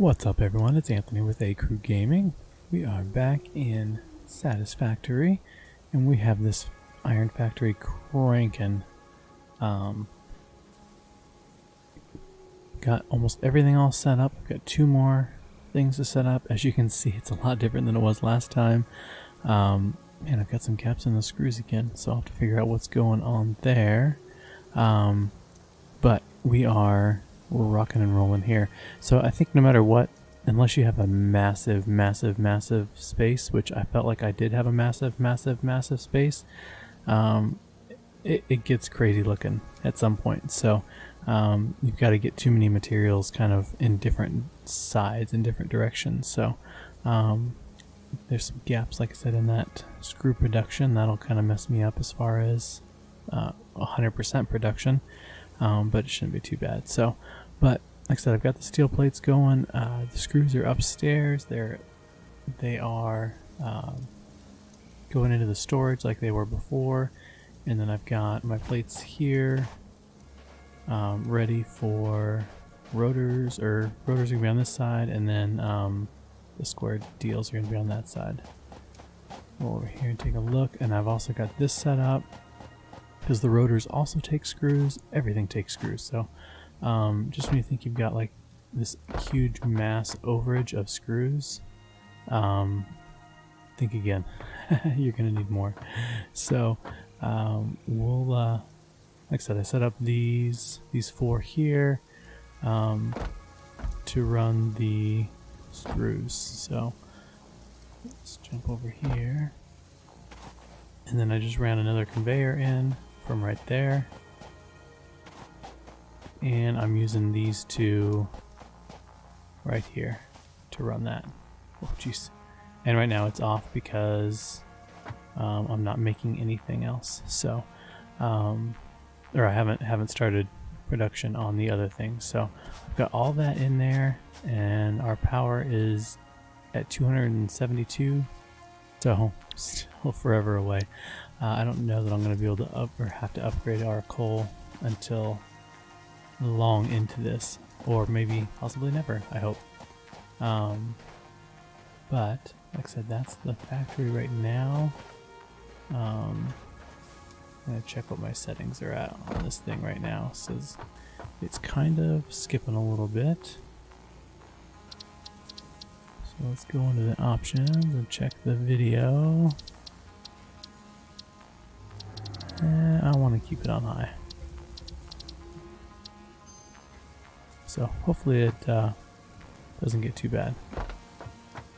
What's up everyone, it's Anthony with A Crew Gaming. We are back in Satisfactory and we have this iron factory cranking. Got almost everything all set up. I've got two more things to set up. As you can see, it's a lot different than it was last time. Man, I've got some gaps in the screws again, so I'll have to figure out what's going on there. But we're rocking and rolling here. So I think no matter what, unless you have a massive space, which I felt like I did have a massive space, it gets crazy looking at some point. So you've got to get too many materials kind of in different sides, in different directions. So there's some gaps, like I said, in that screw production. That'll kind of mess me up as far as 100% production, but it shouldn't be too bad. So, but like I said, I've got the steel plates going. The screws are upstairs. They are going into the storage like they were before, and then I've got my plates here ready for rotors, or rotors are gonna be on this side, and then the square deals are gonna be on that side. Go over here and take a look, and I've also got this set up because the rotors also take screws. Everything takes screws. So just when you think you've got like this huge mass overage of screws, think again. You're gonna need more. So we'll like I said, I set up these four here to run the screws. So let's jump over here, and then I just ran another conveyor in from right there, and I'm using these two right here to run that. Oh jeez. And right now it's off because I'm not making anything else. So or I haven't started production on the other things. So I've got all that in there, and our power is at 272, so still forever away. I don't know that I'm going to be able to have to upgrade our coal until long into this, or maybe possibly never, I hope. But like I said, that's the factory right now. I'm gonna check what my settings are at on this thing right now. It says it's kind of skipping a little bit. So let's go into the options and check the video. I want to keep it on high. So hopefully it doesn't get too bad.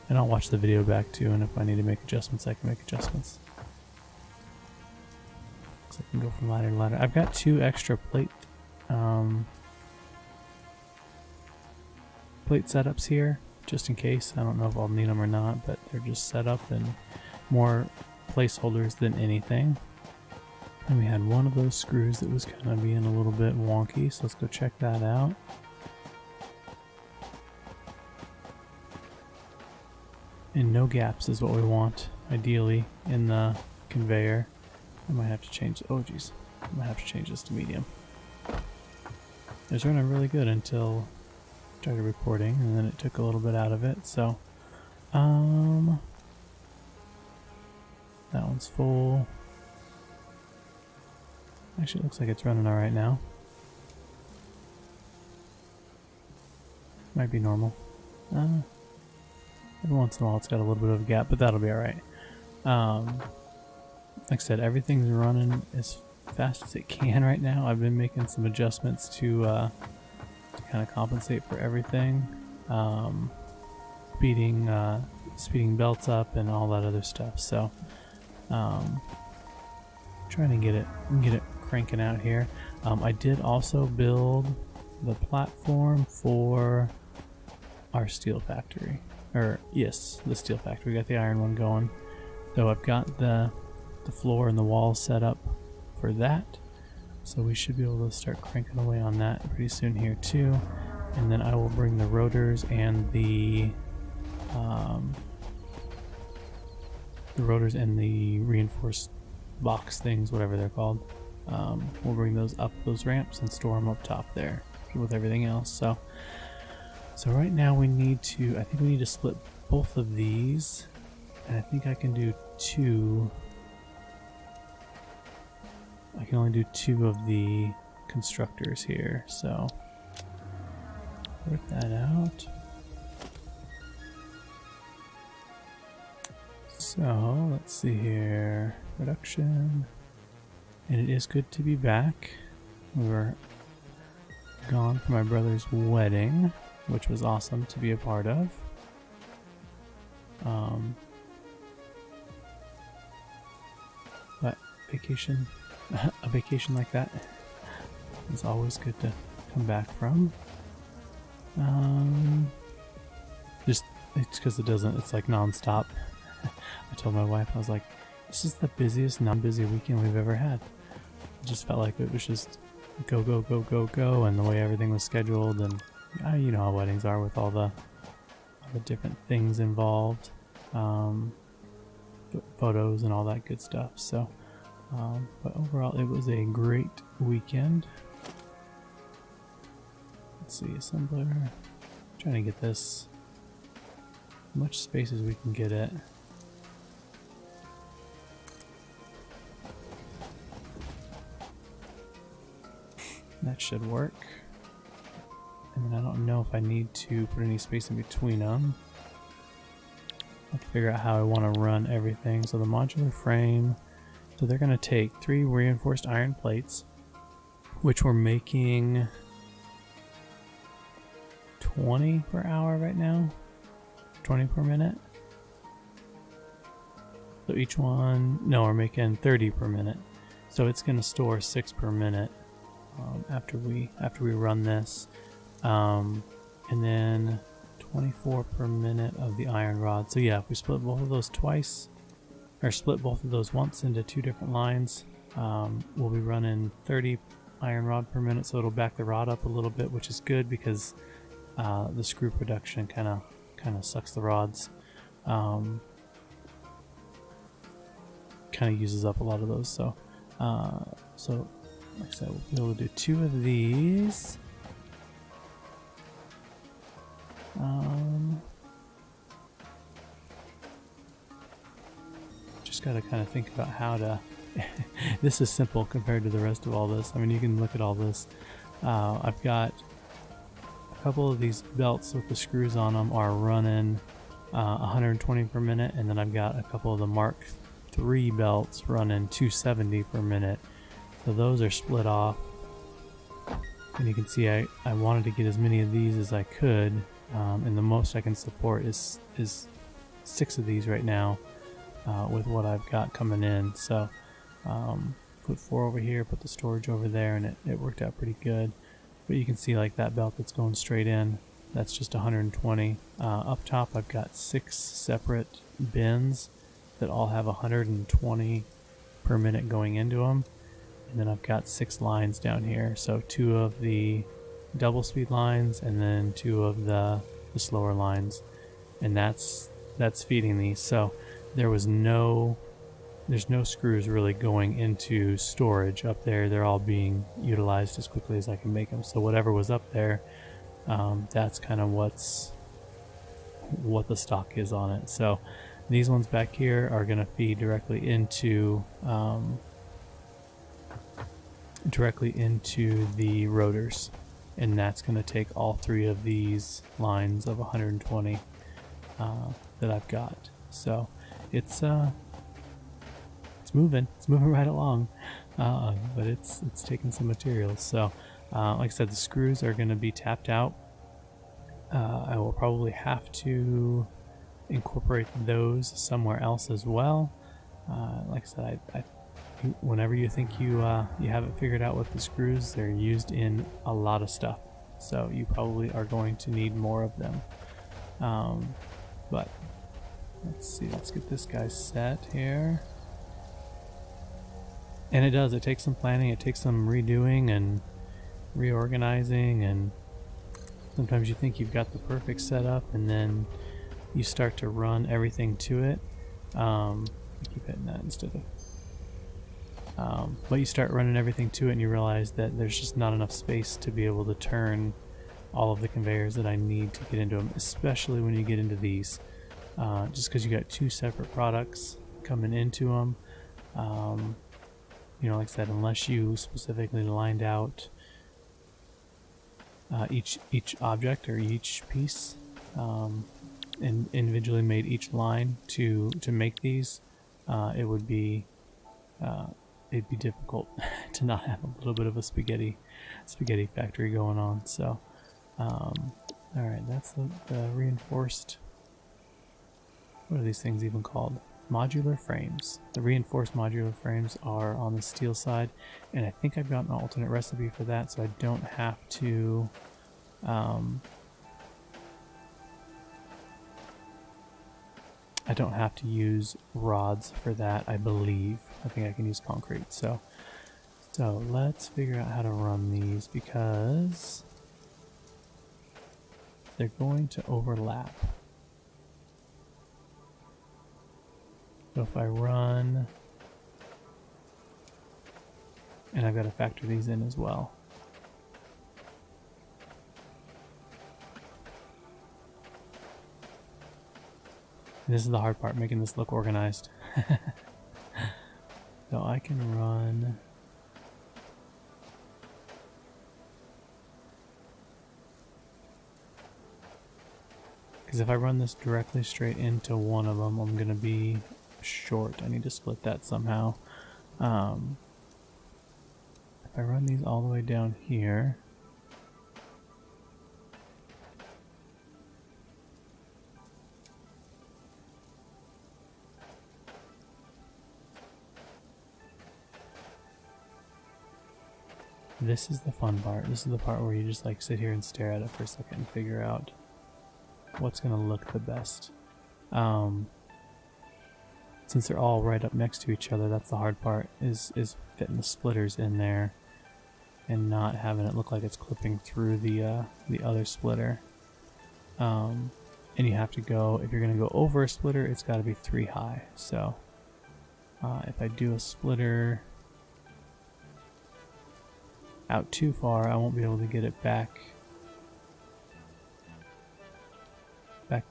And I'll watch the video back too, and if I need to make adjustments, I can make adjustments. So I can go from ladder to ladder. I've got two extra plate setups here, just in case. I don't know if I'll need them or not, but they're just set up and more placeholders than anything. And we had one of those screws that was kind of being a little bit wonky, so let's go check that out. And no gaps is what we want, ideally, in the conveyor. I might have to change, oh geez, I might have to change this to medium. It was running really good until I started recording, and then it took a little bit out of it. So that one's full. Actually, it looks like it's running all right now. Might be normal. Every once in a while it's got a little bit of a gap, but that'll be all right. Like I said, everything's running as fast as it can right now. I've been making some adjustments to kind of compensate for everything. Speeding belts up and all that other stuff. So trying to get it cranking out here. I did also build the platform for our steel factory. Or yes, the steel factory. We got the iron one going. So I've got the floor and the walls set up for that. So we should be able to start cranking away on that pretty soon here too. And then I will bring the rotors and the reinforced box things, whatever they're called. We'll bring those up those ramps and store them up top there with everything else. So So right now we need to, I think we need to split both of these, and I think I can do 2. I can only do 2 of the constructors here, so work that out. So let's see here, production, and it is good to be back. We were gone for my brother's wedding, which was awesome to be a part of. But vacation, a vacation like that is always good to come back from. Just, it's because it doesn't, it's like non-stop. I told my wife, I was like, this is the busiest non-busy weekend we've ever had. It just felt like it was just go, go, go, go, go, and the way everything was scheduled, and you know how weddings are with all the different things involved, photos and all that good stuff. So, but overall, it was a great weekend. Let's see, assembler. Trying to get this as much space as we can get it. That should work. And then I don't know if I need to put any space in between them. I have to figure out how I want to run everything. So the modular frame, so they're going to take 3 reinforced iron plates, which we're making 20 per hour right now, 20 per minute. So each one, no, we're making 30 per minute. So it's going to store 6 per minute after we run this. And then 24 per minute of the iron rod. So yeah, if we split both of those twice, or split both of those once into 2 different lines, we'll be running 30 iron rod per minute, so it'll back the rod up a little bit, which is good because the screw production kind of sucks the rods. Kind of uses up a lot of those. So like I said, we'll be able to do 2 of these. Just got to kind of think about how to this is simple compared to the rest of all this. I mean, you can look at all this. I've got a couple of these belts with the screws on them are running 120 per minute, and then I've got a couple of the Mark III belts running 270 per minute. So those are split off, and you can see I wanted to get as many of these as I could, and the most I can support is 6 of these right now with what I've got coming in. So put 4 over here, put the storage over there, and it worked out pretty good. But you can see like that belt that's going straight in, that's just 120. Up top I've got 6 separate bins that all have 120 per minute going into them. And then I've got 6 lines down here, so 2 of the double speed lines and then 2 of the slower lines, and that's feeding these. So there's no screws really going into storage up there. They're all being utilized as quickly as I can make them. So whatever was up there, that's kind of what the stock is on it. So these ones back here are going to feed directly into the rotors, and that's going to take all 3 of these lines of 120 that I've got. So it's moving right along, but it's taking some materials. So like I said, the screws are going to be tapped out. I will probably have to incorporate those somewhere else as well. Like I said, whenever you think you have it figured out with the screws, they're used in a lot of stuff, so you probably are going to need more of them. But let's see, let's get this guy set here. And it takes some planning, it takes some redoing and reorganizing, and sometimes you think you've got the perfect setup and then you start to run everything to it. Keep hitting that instead of but you start running everything to it and you realize that there's just not enough space to be able to turn all of the conveyors that I need to get into them, especially when you get into these. Just because you got two separate products coming into them. You know, like I said, unless you specifically lined out each object or each piece and individually made each line to make these, it would be it'd be difficult to not have a little bit of a spaghetti factory going on. So all right, that's the reinforced, what are these things even called? Modular frames. The reinforced modular frames are on the steel side, and I think I've got an alternate recipe for that, so I don't have to use rods for that, I believe. I think I can use concrete. So let's figure out how to run these, because they're going to overlap. So if I run, and I've got to factor these in as well. And this is the hard part, making this look organized. So I can run. Because if I run this directly straight into one of them, I'm going to be short. I need to split that somehow. If I run these all the way down here, this is the fun part. This is the part where you just like sit here and stare at it for a second and figure out what's going to look the best. Since they're all right up next to each other, that's the hard part, is fitting the splitters in there and not having it look like it's clipping through the other splitter. And you have to go, if you're going to go over a splitter, it's got to be 3 high. So if I do a splitter out too far, I won't be able to get it back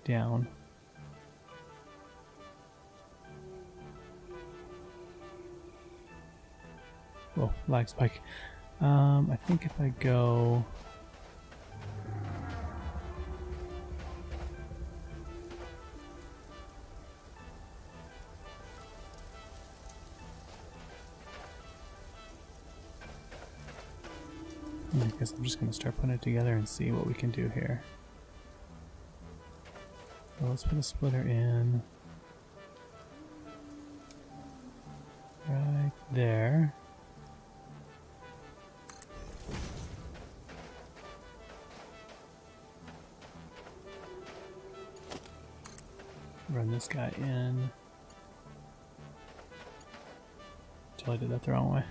down. Whoa, lag spike. I think if I go... I guess I'm just going to start putting it together and see what we can do here. So let's put a splitter in right there. Run this guy in. Until I did that the wrong way.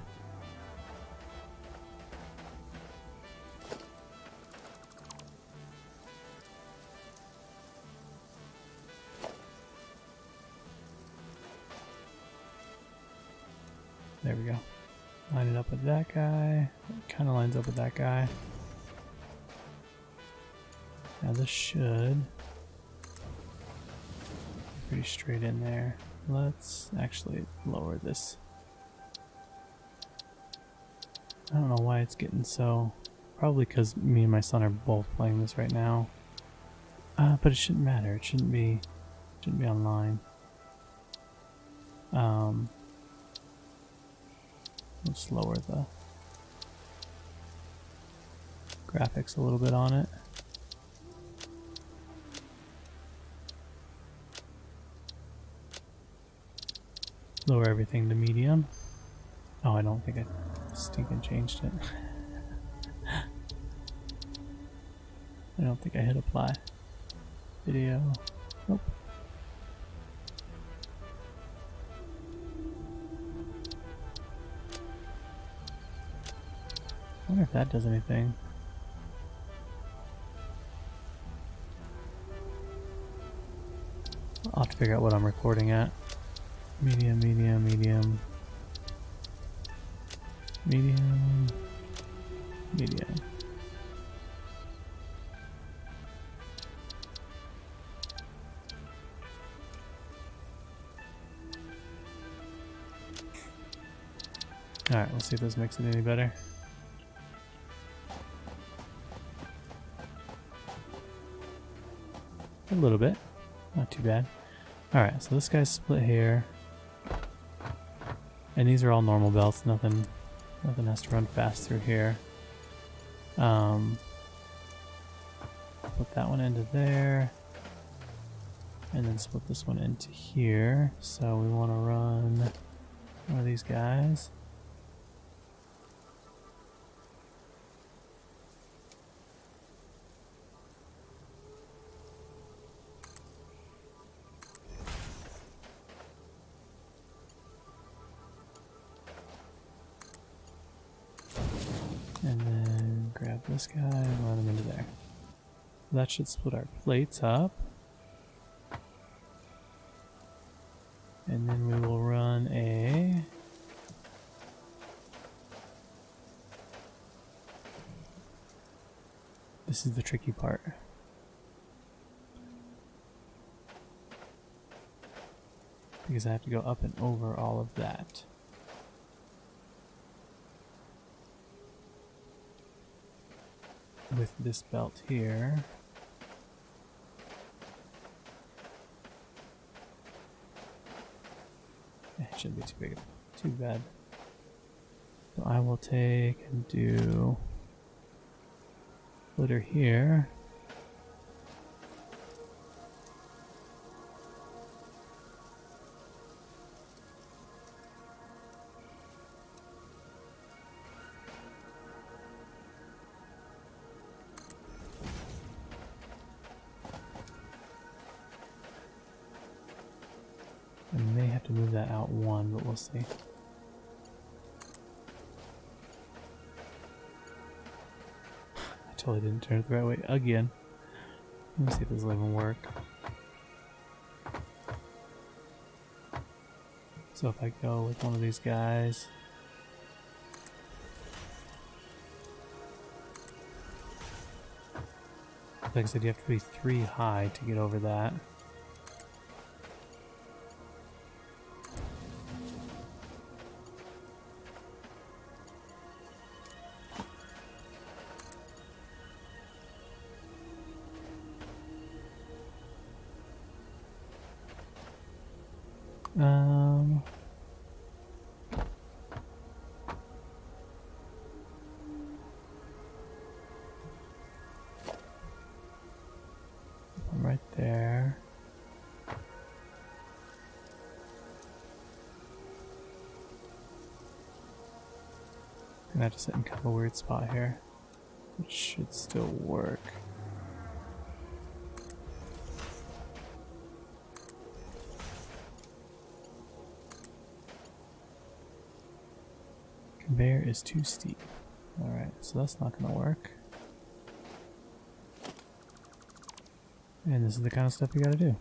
There we go. Line it up with that guy. Kind of lines up with that guy. Now this should be pretty straight in there. Let's actually lower this. I don't know why it's getting so... Probably because me and my son are both playing this right now. But it shouldn't matter. It shouldn't be online. Let's lower the graphics a little bit on it. Lower everything to medium. Oh, I don't think I stinking changed it. I don't think I hit apply. Video. Nope. I wonder if that does anything. I'll have to figure out what I'm recording at. Medium, medium, medium. Medium. Medium. Alright, let's see if this makes it any better. A little bit. Not too bad. Alright, so this guy's split here. And these are all normal belts, nothing has to run fast through here. Put that one into there. And then split this one into here. So we want to run one of these guys. And then grab this guy and run him into there. That should split our plates up. And then we will run a... This is the tricky part. Because I have to go up and over all of that. With this belt here. It shouldn't be too big, too bad. So I will take and do splitter here. I may have to move that out one, but we'll see. I totally didn't turn it the right way again. Let me see if this will even work. So if I go with one of these guys, like I said, you have to be 3 high to get over that. Right there. Gonna have to sit in kind of a weird spot here, which should still work. Conveyor is too steep. Alright, so that's not gonna work. And this is the kind of stuff you gotta do.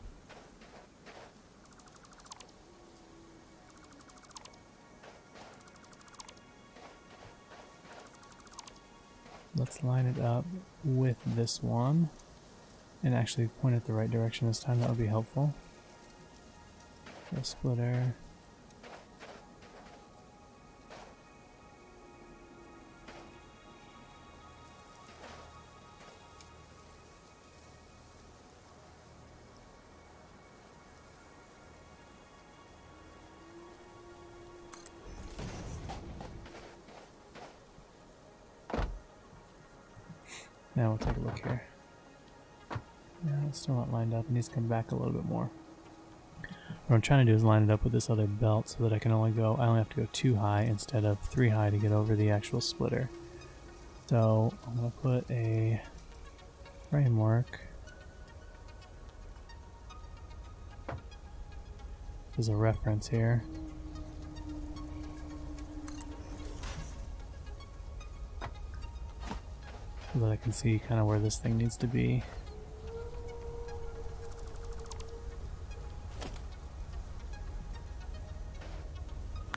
Let's line it up with this one and actually point it the right direction this time. That would be helpful. So splitter. Now we'll take a look here. Yeah, it's still not lined up. It needs to come back a little bit more. What I'm trying to do is line it up with this other belt so that I only have to go 2 high instead of 3 high to get over the actual splitter. So I'm going to put a framework as a reference here. So that I can see kind of where this thing needs to be.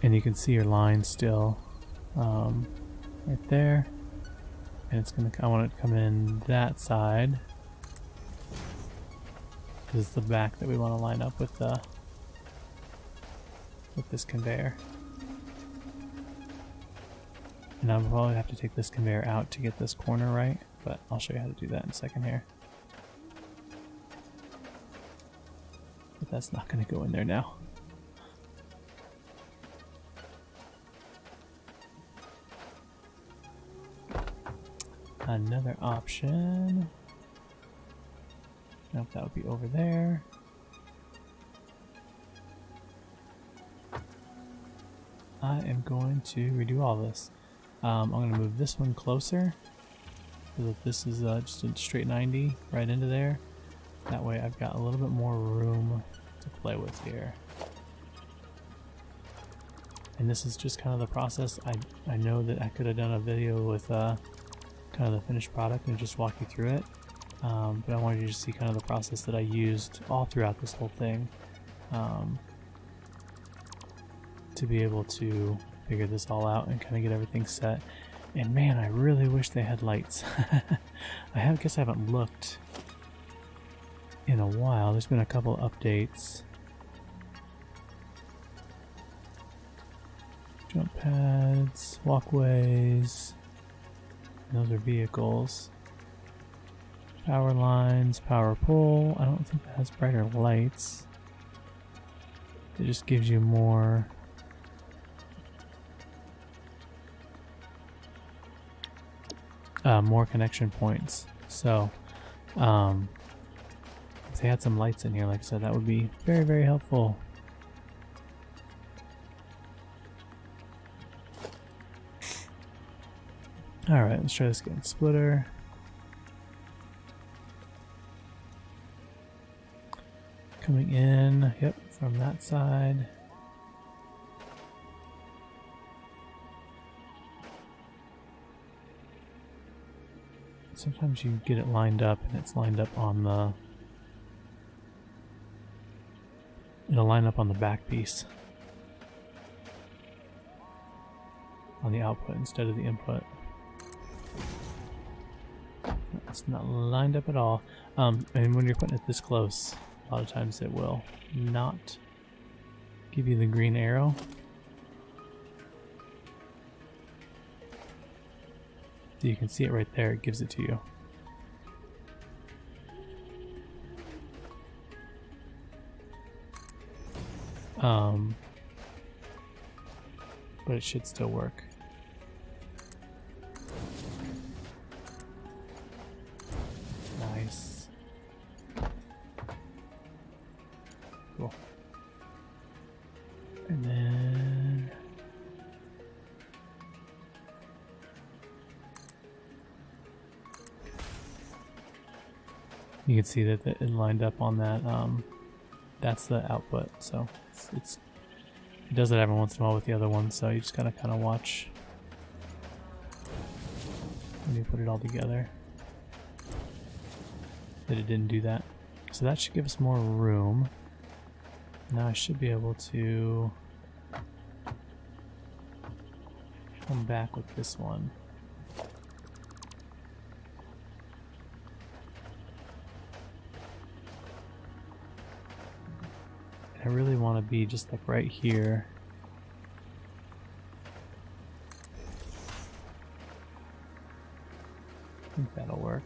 And you can see your line still right there. And it's gonna, I want it to come in that side. This is the back that we want to line up with this conveyor. And I'll probably have to take this conveyor out to get this corner right, but I'll show you how to do that in a second here. But that's not going to go in there now. Another option. Nope, that would be over there. I am going to redo all this. I'm going to move this one closer so that this is just a straight 90 right into there. That way I've got a little bit more room to play with here. And this is just kind of the process. I know that I could have done a video with kind of the finished product and just walk you through it. But I wanted you to see kind of the process that I used all throughout this whole thing to be able to figure this all out and kind of get everything set. And man, I really wish they had lights. I guess I haven't looked in a while. There's been a couple updates. Jump pads, walkways, those are vehicles. Power lines, power pole. I don't think that has brighter lights. It just gives you more connection points. So if they had some lights in here, like I said, that would be very, very helpful. Alright, let's try this again. Splitter. Coming in, yep, from that side. Sometimes you get it lined up and it's lined up on the... It'll line up on the back piece. On the output instead of the input. It's not lined up at all. And when you're putting it this close, a lot of times it will not give you the green arrow. So you can see it right there, it gives it to you. But it should still work. Nice. Cool. And then you can see that it lined up on that. That's the output. So it does it every once in a while with the other one. So you just gotta kind of watch when you put it all together that it didn't do that. So that should give us more room. Now I should be able to come back with this one. I really want to be just like right here. I think that'll work.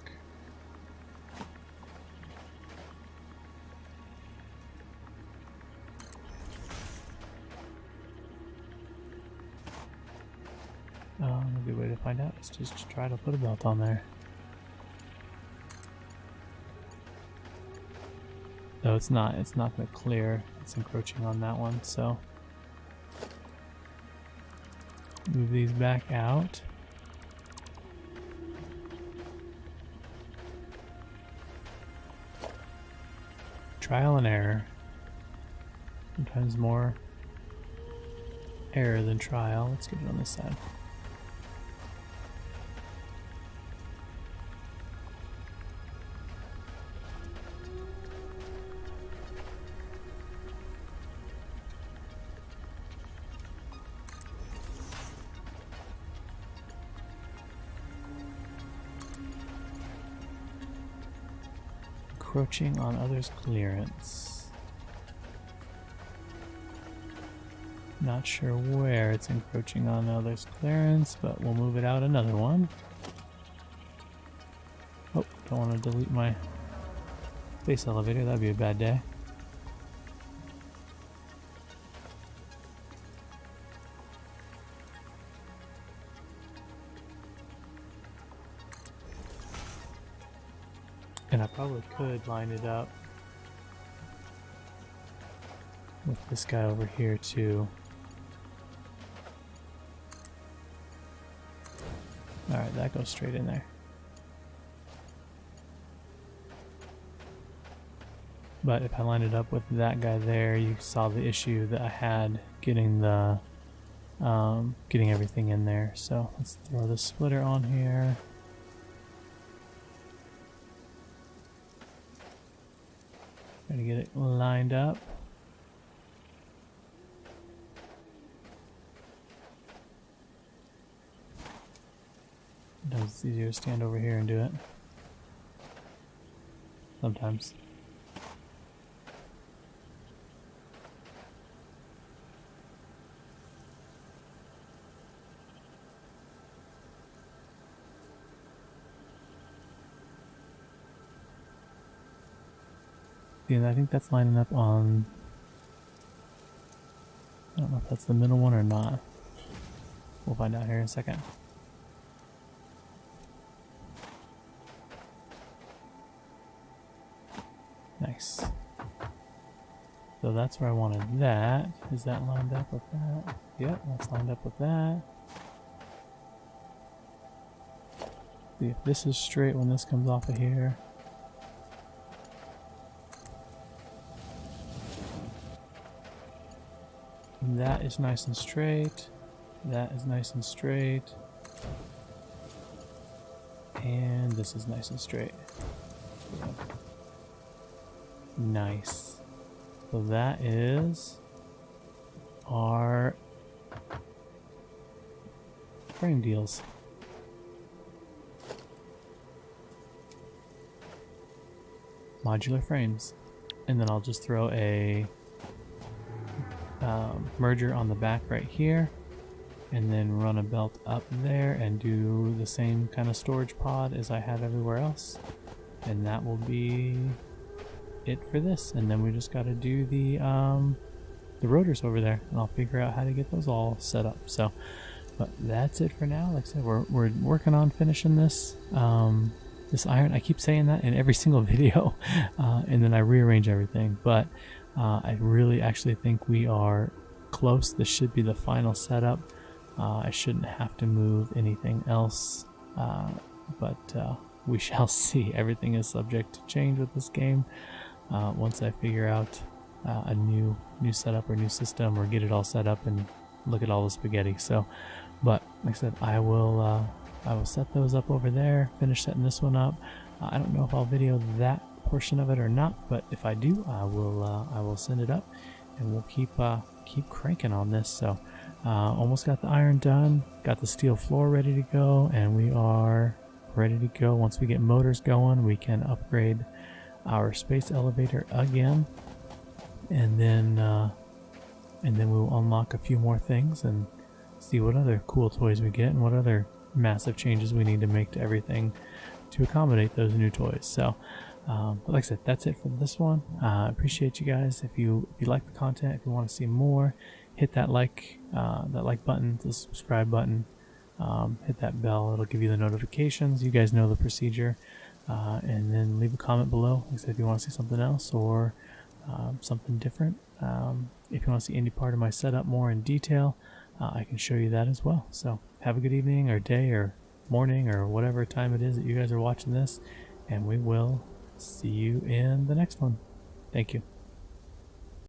A good way to find out is just to try to put a belt on there. Though it's not going to clear. It's encroaching on that one, so move these back out. Trial and error. Sometimes more error than trial. Let's get it on this side. Encroaching on others' clearance. Not sure where it's encroaching on. Now there's clearance, but we'll move it out another one. Oh, don't want to delete my base elevator. That'd be a bad day. And I probably could line it up with this guy over here too. Alright, that goes straight in there. But if I line it up with that guy there, you saw the issue that I had getting the getting everything in there. So let's throw the splitter on here. Try to get it lined up. Sometimes it's easier to stand over here and do it. Sometimes. And I think that's lining up on, I don't know if that's the middle one or not. We'll find out here in a second. Nice. So that's where I wanted that. Is that lined up with that? Yep, that's lined up with that. See if this is straight when this comes off of here. That is nice and straight. That is nice and straight. And this is nice and straight. Nice. So that is our frame deals. Modular frames. And then I'll just throw a merger on the back right here, and then run a belt up there and do the same kind of storage pod as I have everywhere else, and that will be it for this. And then we just got to do the rotors over there, and I'll figure out how to get those all set up. So, but that's it for now. Like I said, we're working on finishing this this iron. I keep saying that in every single video, and then I rearrange everything, but I really actually think we are close. This should be the final setup. I shouldn't have to move anything else, but we shall see. Everything is subject to change with this game. Once I figure out a new setup or new system, or get it all set up and look at all the spaghetti. So, but like I said, I will set those up over there, finish setting this one up. I don't know if I'll video that portion of it or not, but if I do, I will send it up, and we'll keep cranking on this. So almost got the iron done, got the steel floor ready to go, and we are ready to go. Once we get motors going, we can upgrade our space elevator again, and then we'll unlock a few more things and see what other cool toys we get and what other massive changes we need to make to everything to accommodate those new toys. So but like I said, that's it for this one. I appreciate you guys. If you like the content, if you want to see more, hit that like button, the subscribe button, hit that bell. It'll give you the notifications. You guys know the procedure. And then leave a comment below. Like I said, if you want to see something else or something different. If you want to see any part of my setup more in detail, I can show you that as well. So have a good evening or day or morning or whatever time it is that you guys are watching this, and we will see you in the next one. Thank you.